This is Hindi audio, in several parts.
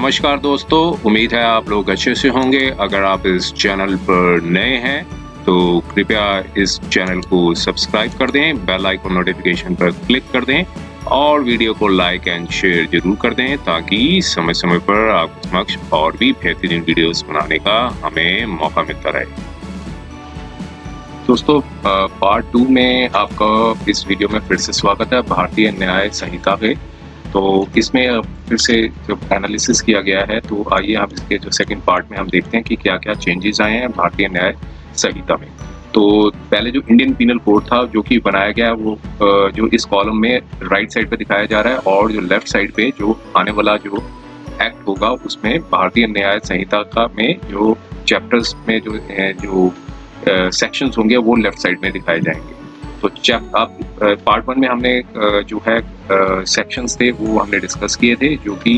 नमस्कार दोस्तों, उम्मीद है आप लोग अच्छे से होंगे। अगर आप इस चैनल पर नए हैं तो कृपया इस चैनल को सब्सक्राइब कर दें, बेल आइकन नोटिफिकेशन पर क्लिक कर दें और वीडियो को लाइक एंड शेयर जरूर कर दें ताकि समय समय पर आपके समक्ष और भी बेहतरीन वीडियोस बनाने का हमें मौका मिलता रहे। दोस्तों, पार्ट 2 में आपका इस वीडियो में फिर से स्वागत है भारतीय न्याय संहिता के। तो इसमें फिर से जब एनालिसिस किया गया है तो आइए हम इसके जो सेकंड पार्ट में हम देखते हैं कि क्या क्या चेंजेस आए हैं भारतीय न्याय संहिता में। तो पहले जो इंडियन पीनल कोड था जो कि बनाया गया वो जो इस कॉलम में राइट साइड पे दिखाया जा रहा है और जो लेफ्ट साइड पे जो आने वाला जो एक्ट होगा उसमें भारतीय न्याय संहिता का में जो चैप्टर्स में जो सेक्शंस होंगे वो लेफ्ट साइड में दिखाए जाएंगे। तो आप पार्ट 1 में हमने जो है सेक्शंस थे वो हमने डिस्कस किए थे जो कि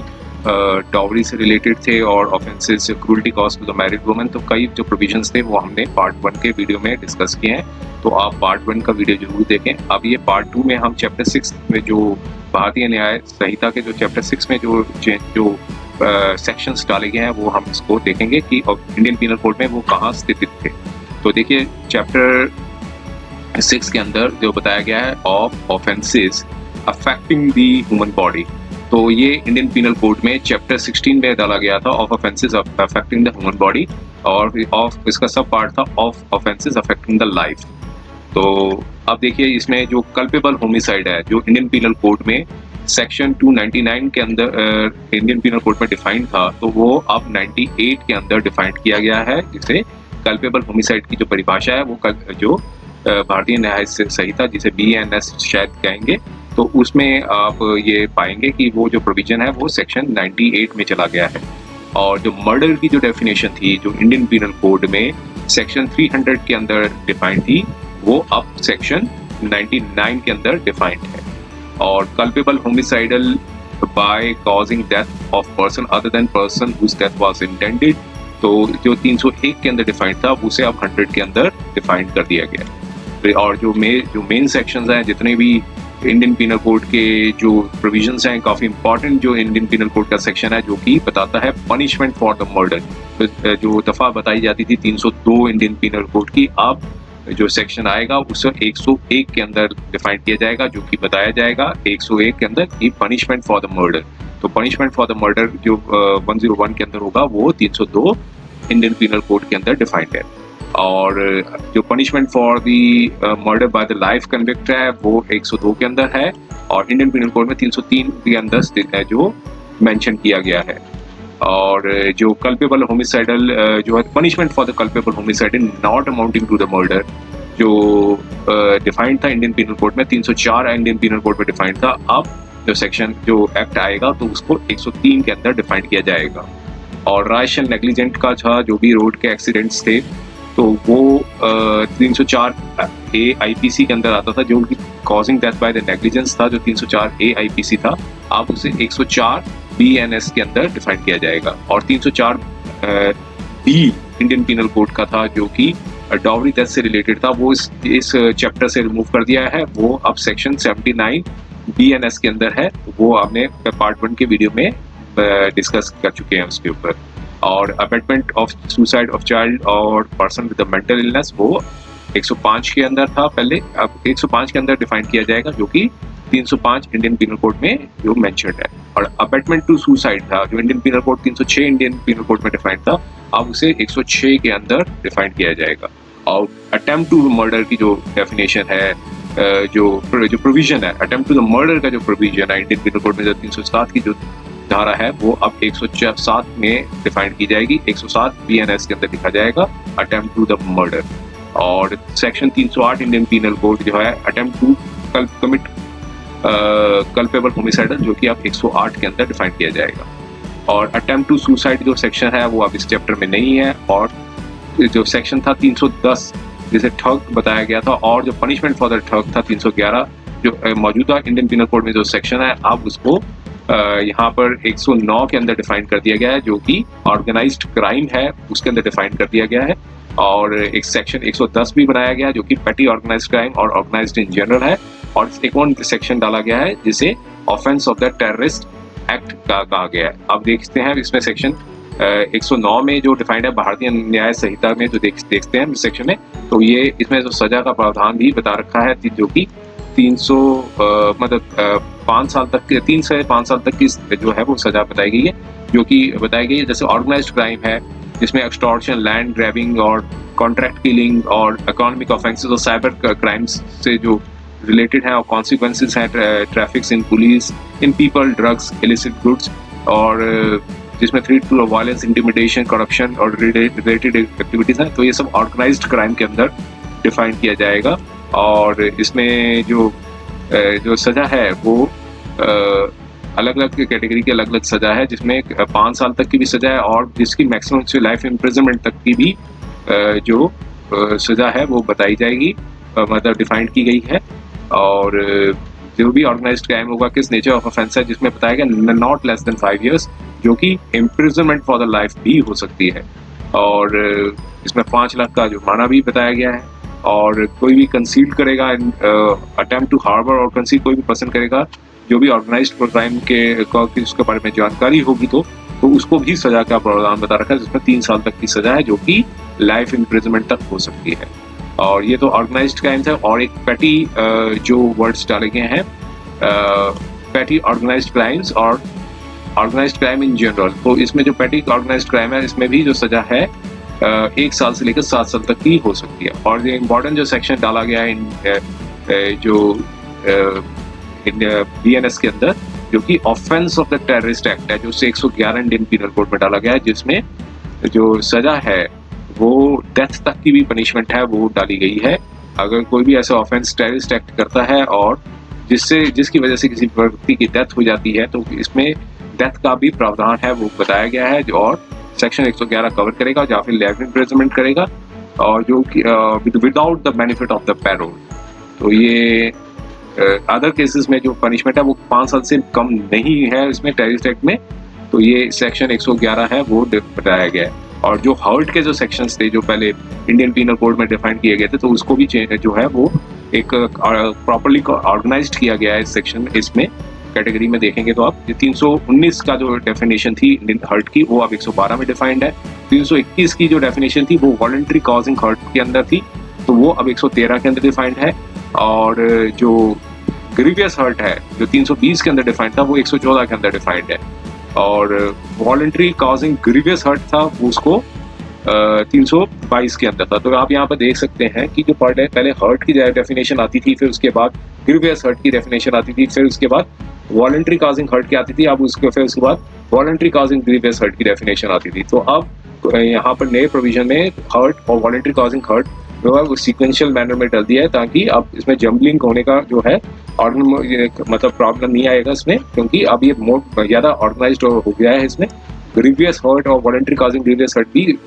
डॉवरी से रिलेटेड थे और offences cruelty cause to the married woman. तो कई जो प्रोविजंस थे वो हमने पार्ट 1 के वीडियो में डिस्कस किए हैं, तो आप पार्ट 1 का वीडियो जरूर देखें। अब ये पार्ट 2 में हम चैप्टर 6 में जो भारतीय न्याय संहिता के जो चैप्टर 6 में जो सेक्शंस डाले गए हैं वो हम इसको देखेंगे कि इंडियन पीनल कोड में वो कहाँ स्थित थे। तो देखिए चैप्टर 6 के अंदर जो बताया गया है of offences affecting the human body, तो ये इंडियन पीनल कोड में चैप्टर 16 में डाला गया था of offences affecting the human body, और ऑफ इसका सब पार्ट था of offences affecting the life. तो अब देखिए इसमें जो कल्पेबल होमिसाइड है जो इंडियन पीनल कोड में सेक्शन 299 के अंदर इंडियन पीनल कोड में डिफाइंड था, तो वो अब 98 के अंदर डिफाइंड किया गया है, जिसे कल्पेबल होमिसाइड की जो परिभाषा है वो जो भारतीय न्याय संहिता जिसे BNS शायद कहेंगे, तो उसमें आप ये पाएंगे कि वो जो प्रोविजन है वो सेक्शन 98 में चला गया है। और जो मर्डर की जो डेफिनेशन थी जो इंडियन पीनल कोड में सेक्शन 300 के अंदर डिफाइंड थी वो अब सेक्शन 99 के अंदर डिफाइंड है। और culpable homicidal by causing death of person other than person whose death was intended, तो जो 301 के अंदर डिफाइंड था उसे अब 100 के अंदर डिफाइंड कर दिया गया। और जो मेन सेक्शंस हैं जितने भी इंडियन पीनल कोड के जो प्रोविजंस हैं, काफ़ी इंपॉर्टेंट जो इंडियन पीनल कोड का सेक्शन है जो कि बताता है पनिशमेंट फॉर द मर्डर। जो दफ़ा बताई जाती थी 302 इंडियन पीनल कोड की, अब जो सेक्शन आएगा उसे 101 के अंदर डिफाइन किया जाएगा जो कि बताया जाएगा 101 के अंदर कि पनिशमेंट फॉर द मर्डर। तो पनिशमेंट फॉर द मर्डर जो 101 के अंदर होगा वो 302 इंडियन पीनल कोड के अंदर डिफाइंड है। और जो punishment for the murder by the life convict है वो 102 के अंदर है, और इंडियन पीनल कोड में 303 के अंदर स्थित है जो मेंशन किया गया है। और जो कल्पेबल होमिसाइडल जो है punishment for the culpable homicide not amounting to the murder जो डिफाइंड था इंडियन पीनल कोड में 304 इंडियन पीनल कोड में डिफाइंड था, अब जो सेक्शन जो एक्ट आएगा तो उसको 103 के अंदर डिफाइन किया जाएगा। और राइशल नेग्लिजेंट का था जो भी रोड के एक्सीडेंट्स थे तो वो 304 A IPC के अंदर आता था जो कि causing death by the negligence था जो 304 A IPC था, अब उसे 104 BNS के अंदर डिफाइन किया जाएगा। और 304 B इंडियन पीनल कोड का था जो कि डॉवरी डेथ से रिलेटेड था, वो इस चैप्टर से रिमूव कर दिया है, वो अब सेक्शन 79 BNS के अंदर है। वो आपने पार्ट 1 के वीडियो में डिस्कस कर चुके हैं उसके ऊपर। और abetment of suicide of child और पर्सन विद मेंटल इलनेस वो 105 के अंदर था पहले, अब 105 के अंदर डिफाइन किया जाएगा जो कि 305 इंडियन पीनल कोड में जो मेंशन्ड है। और अबेटमेंट टू सुसाइड था जो Indian penal code 306 Indian penal code में डिफाइंड था, अब उसे 106 के अंदर डिफाइन किया जाएगा। और अटेम्प्ट टू मर्डर की जो डेफिनेशन है जो प्रोविजन है अटेम्प्ट टू द मर्डर का जो प्रोविजन है इंडियन पीनल कोड में जो 307 की जो धारा है वो अब 107 में डिफाइन की जाएगी, 107 BNS के अंदर लिखा जाएगा अटेम्प्ट टू द मर्डर। और सेक्शन 308 इंडियन पीनल कोड जो है attempt to commit culpable homicide जो कि अब 108 के अंदर डिफाइन किया जाएगा। और अटेम्प्ट टू सुसाइड जो सेक्शन है वो अब इस चैप्टर में नहीं है। और जो सेक्शन था 310 जिसे ठग बताया गया था, और जो पनिशमेंट फॉर द ठग था 311 जो मौजूदा इंडियन पीनल कोड में जो सेक्शन है अब उसको यहाँ पर 109 के अंदर डिफाइन कर दिया गया है जो कि ऑर्गेनाइज्ड क्राइम है उसके अंदर डिफाइन कर दिया गया है। और एक सेक्शन 110 भी बनाया गया जो कि पेटी ऑर्गेनाइज्ड क्राइम और ऑर्गेनाइज्ड इन जनरल है। और एक और सेक्शन डाला गया है जिसे offence of the terrorist act का कहा गया है। अब देखते हैं इसमें सेक्शन 109 में जो डिफाइंड है भारतीय न्याय संहिता में, जो देखते हैं सेक्शन में, तो ये इसमें जो सजा का प्रावधान भी बता रखा है, जो कि 300 मतलब 5 साल तक, 3 से 5 साल तक की जो है वो सजा बताई गई है, जो कि बताई गई है। जैसे ऑर्गेनाइज्ड क्राइम है जिसमें एक्सटॉर्शन, लैंड ग्रैबिंग और कॉन्ट्रैक्ट किलिंग और इकोनॉमिक ऑफेंसेस और साइबर क्राइम्स से जो रिलेटेड हैं, और कॉन्सिक्वेंसेस हैं traffics in police, in people, drugs, illicit goods, और जिसमें threat to violence, intimidation, corruption और रिलेटेड एक्टिविटीज हैं। तो ये सब ऑर्गेनाइज्ड क्राइम के अंदर डिफाइन किया जाएगा। और इसमें जो सजा है वो अलग अलग कैटेगरी की अलग अलग सजा है, जिसमें 5 साल तक की भी सजा है और जिसकी मैक्सिमम से लाइफ इम्प्रिजनमेंट तक की भी जो सजा है वो बताई जाएगी, मतलब डिफाइंड की गई है। और जो भी ऑर्गेनाइज्ड क्राइम होगा, किस नेचर ऑफ ऑफेंस है, जिसमें बताया गया नॉट लेस देन 5 years, जो कि इम्प्रिजनमेंट फॉर द लाइफ भी हो सकती है। और इसमें 5 लाख का जुर्माना भी बताया गया है। और कोई भी कंसील करेगा, अटेम्प्ट टू हार्बर और कंसील कोई भी पर्सन करेगा जो भी ऑर्गेनाइज्ड क्राइम के उसके बारे में जानकारी होगी तो उसको भी सजा का प्रावधान बता रखा है, जिसमें 3 साल तक की सजा है, जो कि लाइफ इम्प्रिजनमेंट तक हो सकती है। और ये तो ऑर्गेनाइज्ड क्राइम्स है। और एक पैटी जो वर्ड्स डाले गए हैं, पैटी ऑर्गेनाइज्ड क्राइम्स और ऑर्गेनाइज्ड क्राइम इन जनरल। तो इसमें जो पैटी ऑर्गेनाइज्ड क्राइम है, इसमें भी जो सजा है 1 साल से लेकर 7 साल तक की हो सकती है। और ये इम्पोर्टेंट जो सेक्शन डाला गया है जो BNS के अंदर, जो कि offence of the terrorist act है, जो 111 इंडियन पीनल कोड में डाला गया है, जिसमें जो सजा है वो डेथ तक की भी पनिशमेंट है वो डाली गई है। अगर कोई भी ऐसा ऑफेंस टेररिस्ट एक्ट करता है और जिसकी वजह से किसी व्यक्ति की डेथ हो जाती है, तो इसमें डेथ का भी प्रावधान है वो बताया गया है, और सेक्शन 111 कवर करेगा, या फिर लाइफ इम्प्रिजनमेंट करेगा, और जो without the benefit of the parole. तो ये अदर केसेस में जो पनिशमेंट है वो 5 साल से कम नहीं है इसमें टेररिस्ट एक्ट में। तो ये सेक्शन 111 है वो बताया गया है। और जो हर्ट के जो सेक्शंस थे जो पहले इंडियन पीनल कोड में डिफाइन किए गए थे, तो उसको भी जो है वो एक प्रॉपर्ली ऑर्गेनाइज्ड किया गया है सेक्शन। इसमें कैटेगरी में देखेंगे तो आप 319 का जो डेफिनेशन थी हर्ट की, वो अब 112 में डिफाइंड है। 321 की जो डेफिनेशन थी वो वॉलंटरी कॉजिंग हर्ट के अंदर थी, तो वो अब 113 के अंदर डिफाइंड है। और जो ग्रीवियस हर्ट है जो 320 के अंदर डिफाइंड था, वो 114 के अंदर डिफाइंड है। और वॉलंटरी कॉजिंग ग्रीवियस हर्ट था उसको 322 के अंदर था। तो आप यहाँ पर देख सकते हैं कि जो पहले हर्ट की डेफिनेशन आती थी, फिर उसके बाद ग्रीवियस हर्ट की डेफिनेशन आती थी, फिर उसके बाद वॉलंटरी कॉजिंग हर्ट की आती थी, अब फिर उसके बाद वॉलंटरी कॉजिंग ग्रीवियस हर्ट की डेफिनेशन आती थी। तो अब यहाँ पर नए प्रोविजन में हर्ट और वॉलंटरी कॉजिंग हर्ट जो है वो सीक्वेंशियल मैनर में डाल दिया है, ताकि अब इसमें जम्बलिंग होने का जो है और मतलब प्रॉब्लम नहीं आएगा इसमें, क्योंकि अब ये मोड ज़्यादा ऑर्गेनाइज्ड हो गया है। इसमें ग्रीवियस हर्ट और वॉलंटरी कॉजिंग ग्रीवियस हर्ट भी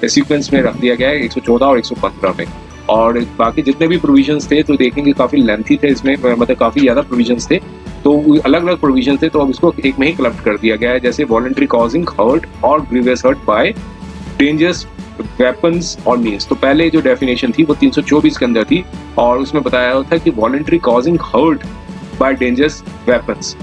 सीक्वेंस में रख दिया गया है 114 और 115 में। और बाकी जितने भी प्रोविजंस थे तो देखेंगे काफ़ी लेंथी थे इसमें, मतलब काफ़ी ज़्यादा प्रोविजंस थे, तो अलग अलग प्रोविजन थे, तो अब इसको एक में ही क्लब्ड कर दिया गया है। जैसे वॉलंटरी कॉजिंग हर्ट और grievous hurt by dangerous weapons और मीन्स। तो पहले जो डेफिनेशन थी वो 324 के अंदर थी, और उसमें बताया था कि voluntary causing hurt by dangerous weapons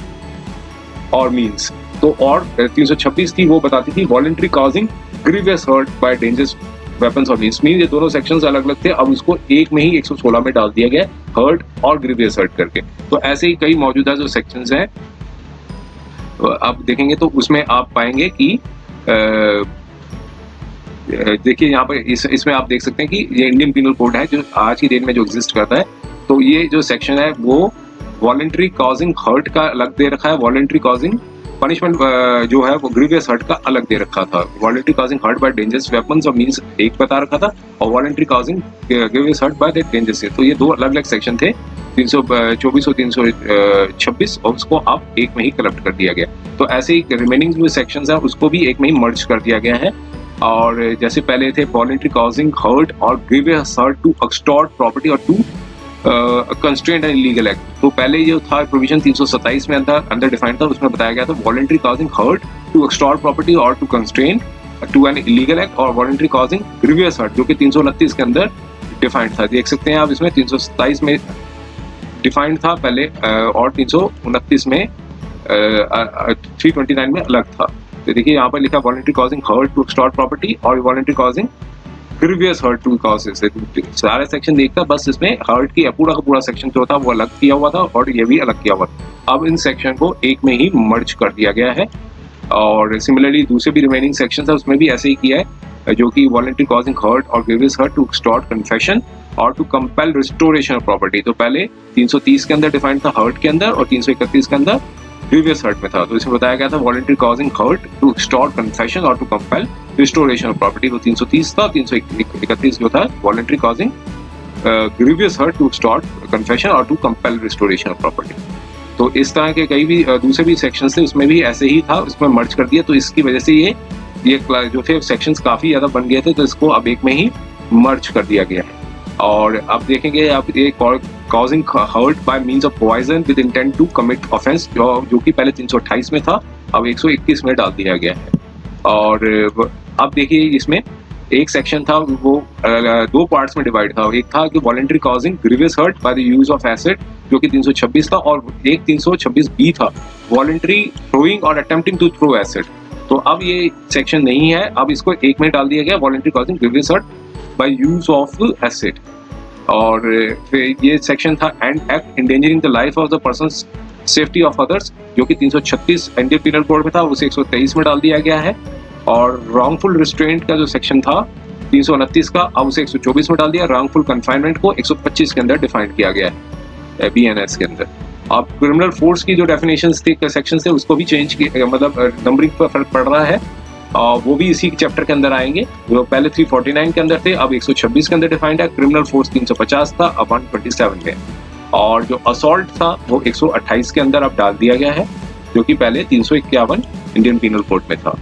और मीन्स। तो और 326 थी, वो बताती थी voluntary causing grievous hurt by dangerous weapons और मीन्स। ये दोनों सेक्शंस अलग अलग थे, अब उसको एक में ही 116 में डाल दिया गया, हर्ट और ग्रीवियस हर्ट करके। तो ऐसे ही कई मौजूदा जो सेक्शंस हैं अब देखेंगे तो उसमें आप पाएंगे कि देखिए यहाँ पर इसमें आप देख सकते हैं कि ये इंडियन पीनल कोड है जो आज की डेट में जो एग्जिस्ट करता है। तो ये जो सेक्शन है वो वॉलंटरी कॉजिंग हर्ट का अलग दे रखा है, वॉलंटरी कॉजिंग पनिशमेंट जो है वो ग्रीवियस हर्ट का अलग दे रखा था। Voluntary causing hurt by dangerous weapons और मींस एक बता रखा था, और voluntary causing grievous hurt by that dangerous. तो ये दो अलग अलग सेक्शन थे 324 और 326, और उसको अब एक में ही क्लब्ड कर दिया गया। तो ऐसे ही रिमेनिंग जो सेक्शंस हैं उसको भी एक में ही मर्ज कर दिया गया है। और जैसे पहले थे वॉलंटरी कॉजिंग हर्ट और grievous hurt to extort property और to constraint and illegal act. तो पहले जो था प्रोविजन 327 में अंदर डिफाइंड था, उसमें बताया गया था voluntary causing hurt to extort property और to constraint to an illegal act, और वॉलंटरी कॉजिंग ग्रीवियस हर्ट जो कि 329 के अंदर डिफाइंड था। देख सकते हैं आप इसमें 327 में डिफाइंड था पहले, और 329 में 329 में अलग था। तो देखिए यहाँ पर लिखा voluntary causing hurt to extort property और voluntary causing grievous hurt to causes. सारे सेक्शन देखता, बस इसमें हर्ट की पूरा का पूरा सेक्शन जो था वो अलग किया हुआ था और ये भी अलग किया हुआ था। अब इन सेक्शन को एक में ही मर्ज कर दिया गया है। और सिमिलरली दूसरे भी रिमेनिंग सेक्शन है उसमें भी ऐसे ही किया है, जो कि वॉलंटरी कॉजिंग हर्ट और grievous hurt to extort confession और to compel restoration of property. तो पहले 330 के अंदर डिफाइंड था हर्ट के अंदर और 331 के अंदर ग्रीवियस हर्ट में था। तो इसमें बताया गया था voluntary causing hurt to extort confession और to compel restoration of property. तो 330 था, 331 जो था voluntary causing grievous hurt to extort confession और to compel restoration of property. तो इस तरह के कई भी दूसरे भी सेक्शंस थे, उसमें भी ऐसे ही था, उसमें मर्ज कर दिया। तो इसकी वजह से ये जो थे सेक्शंस काफी ज्यादा बन गए थे, तो इसको अब एक में ही मर्ज कर दिया गया है। और अब देखेंगे आप ये causing hurt by means of poison with intent to commit offence, जो कि पहले 328 में था, अब 121 में डाल दिया गया है। और अब देखिए इसमें एक सेक्शन था वो दो पार्ट्स में डिवाइड था। एक था कि voluntary causing grievous hurt by the use of acid, जो कि 326 था, और एक 326 बी था वॉलंटरी थ्रोइंग और अटेम्प्टिंग टू थ्रो एसिड। तो अब ये सेक्शन नहीं है, अब इसको एक में डाल दिया गया voluntary causing grievous hurt by use of acid. और फिर ये सेक्शन था and act endangering the life of the person safety of others, जो कि 336 इंडियन पीनल कोड में था, उसे 123 में डाल दिया गया है। और रॉन्गफुल रिस्ट्रेंट का जो सेक्शन था 329 का, अब उसे 124 में डाल दिया। रॉन्गफुल कन्फाइनमेंट को 125 के अंदर डिफाइन किया गया है BNS के अंदर। अब क्रिमिनल फोर्स की जो डेफिनेशंस थी सेक्शन से उसको भी चेंज किया, मतलब नंबरिंग पर फर्क पड़ रहा है। वो भी इसी चैप्टर के अंदर आएंगे। जो पहले 349 के अंदर थे अब 126 के अंदर डिफाइंड है। क्रिमिनल फोर्स 350 था, अब 127 में। और जो असॉल्ट था वो 128 के अंदर अब डाल दिया गया है, जो कि पहले 351 इंडियन पीनल कोड में था।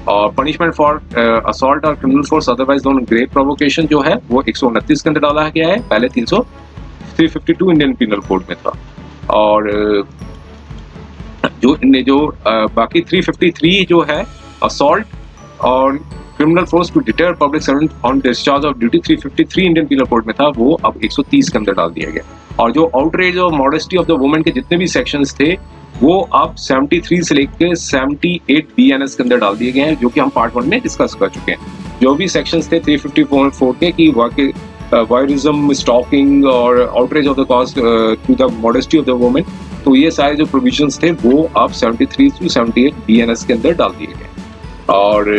और पनिशमेंट फॉर असॉल्ट और क्रिमिनल फोर्स अदरवाइज दोनों ग्रेव प्रोवोकेशन जो है वो 129 के अंदर डाला गया है, पहले 352 इंडियन पीनल कोड में था। और जो बाकी 353 जो है असॉल्ट और criminal force to deter public servant on discharge of duty 353 Indian penal code में था, वो अब 130 के अंदर डाल दिया गया। और जो आउटरेज और मॉडेस्टी ऑफ द वुमेन के जितने भी सेक्शंस थे वो अब 73 से लेकर 78 BNS के अंदर डाल दिए गए हैं, जो कि हम पार्ट 1 में डिस्कस कर चुके हैं। जो भी सेक्शंस थे 354 के कि वॉयरिज्म, स्टॉकिंग और outrage of the cause to the modesty of the women, तो ये सारे जो प्रोविजंस थे वो अब 73 से 78 BNS के अंदर डाल दिए गए। और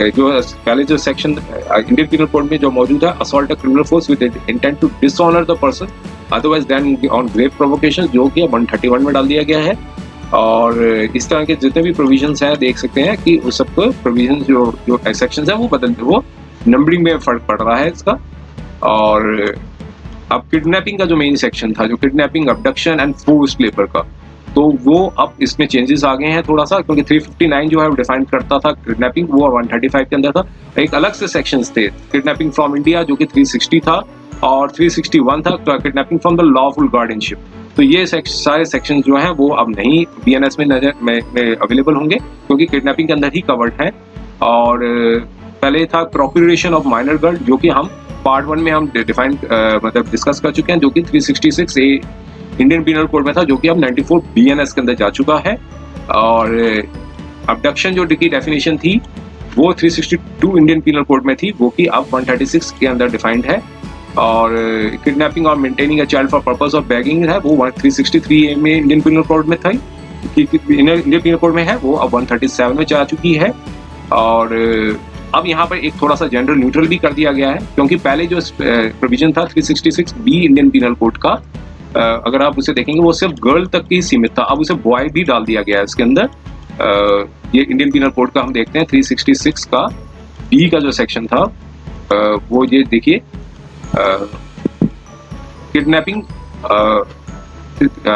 जो पहले जो सेक्शन इंडियन पीनल कोड में जो मौजूद है assault a criminal force with intent to dishonour the person otherwise than on grave provocation, जो कि 131 में डाल दिया गया है। और इस तरह के जितने भी प्रोविजंस हैं देख सकते हैं कि उस सब प्रोविजन जो सेक्शंस हैं वो नंबरिंग में फर्क पड़ रहा है इसका। और अब किडनैपिंग का जो मेन सेक्शन था, जो kidnapping, abduction and forced labour का, तो वो अब इसमें चेंजेस आ गए हैं थोड़ा सा, क्योंकि 359 जो है वो डिफाइन करता था किडनैपिंग, वो 135 के अंदर था। एक अलग से सेक्शंस थे किडनैपिंग फ्रॉम इंडिया, जो कि 360 था, और 361 था kidnapping from the lawful guardianship. तो ये सारे सेक्शन जो हैं वो अब नहीं BNS में अवेलेबल होंगे, क्योंकि किडनैपिंग के अंदर ही कवर्ड है। और पहले था प्रोक्यूरेशन ऑफ माइनर गर्ल, जो कि हम पार्ट 1 में हम डिफाइन मतलब डिस्कस कर चुके हैं, जो कि 366A इंडियन पीनल कोड में था, जो कि अब 94 BNS के अंदर जा चुका है। और अबडक्शन जो की डेफिनेशन थी वो 362 इंडियन पीनल कोड में थी, वो कि अब 136 के अंदर डिफाइंड है। और किडनैपिंग और maintaining a child for purpose of bagging है, वो 363A में इंडियन पीनल कोड में था, इंडियन पीनल कोड में है, वो अब 137 में जा चुकी है। और अब यहाँ पर एक थोड़ा सा जेंडर न्यूट्रल भी कर दिया गया है, क्योंकि पहले जो प्रोविजन था 366B इंडियन पीनल कोड का, अगर आप उसे देखेंगे वो सिर्फ गर्ल तक ही सीमित था, अब उसे बॉय भी डाल दिया गया है इसके अंदर। ये इंडियन पीनल कोड का हम देखते हैं 366 का B का जो सेक्शन था, वो ये देखिए किडनैपिंग,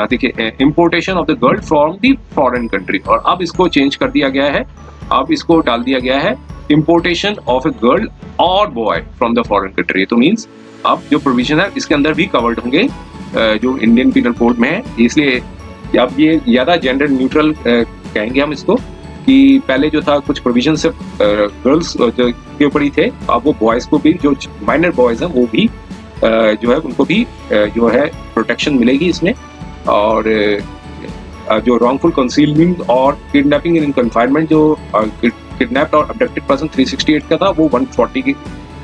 देखिए importation of the girl from the foreign country, और अब इसको चेंज कर दिया गया है, अब इसको डाल दिया गया है इंपोर्टेशन ऑफ ए गर्ल और boy from the foreign country. तो मीन्स अब जो प्रोविजन है इसके अंदर भी कवर्ड होंगे जो इंडियन पीनल कोड में है, इसलिए अब ये ज़्यादा जेंडर न्यूट्रल कहेंगे हम इसको, कि पहले जो था कुछ प्रोविजन सिर्फ गर्ल्स के ऊपर ही थे, अब वो बॉयज़ को भी, जो माइनर बॉयज़ हैं वो भी जो है उनको भी जो है प्रोटेक्शन मिलेगी इसमें। और जो रॉन्गफुल कंसीलमेंट और किडनैपिंग इन कन्फाइनमेंट, जो किडनैप्ड और अबडक्टेड पर्सन 368 का था, वो 140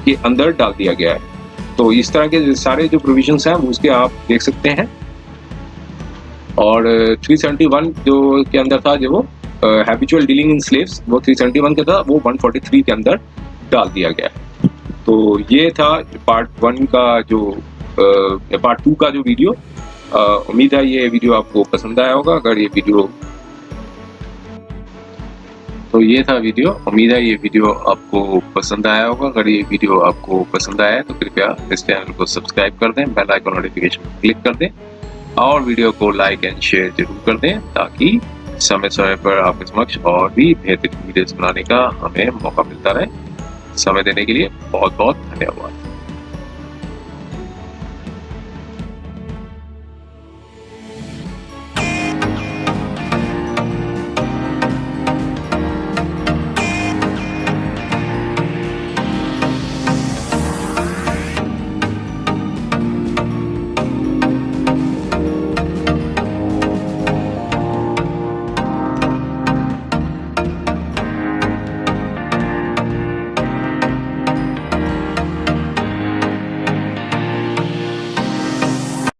के अंदर डाल दिया गया है। तो इस तरह के सारे जो प्रोविजंस हैं उसके आप देख सकते हैं। और 371 जो के अंदर था, जो वो हैबिचुअल डीलिंग इन स्लेव्स, वो 371 का था, वो 143 के अंदर डाल दिया गया। तो ये था पार्ट 1 का जो पार्ट 2 का जो वीडियो। उम्मीद है ये वीडियो आपको पसंद आया होगा। अगर ये वीडियो तो ये था वीडियो, उम्मीद है ये वीडियो आपको पसंद आया होगा। अगर ये वीडियो आपको पसंद आया है तो कृपया इस चैनल को सब्सक्राइब कर दें, बेल आइकन नोटिफिकेशन क्लिक कर दें और वीडियो को लाइक एंड शेयर जरूर कर दें, ताकि समय समय पर आपके समक्ष और भी बेहतरीन वीडियोस बनाने का हमें मौका मिलता रहे। समय देने के लिए बहुत बहुत धन्यवाद।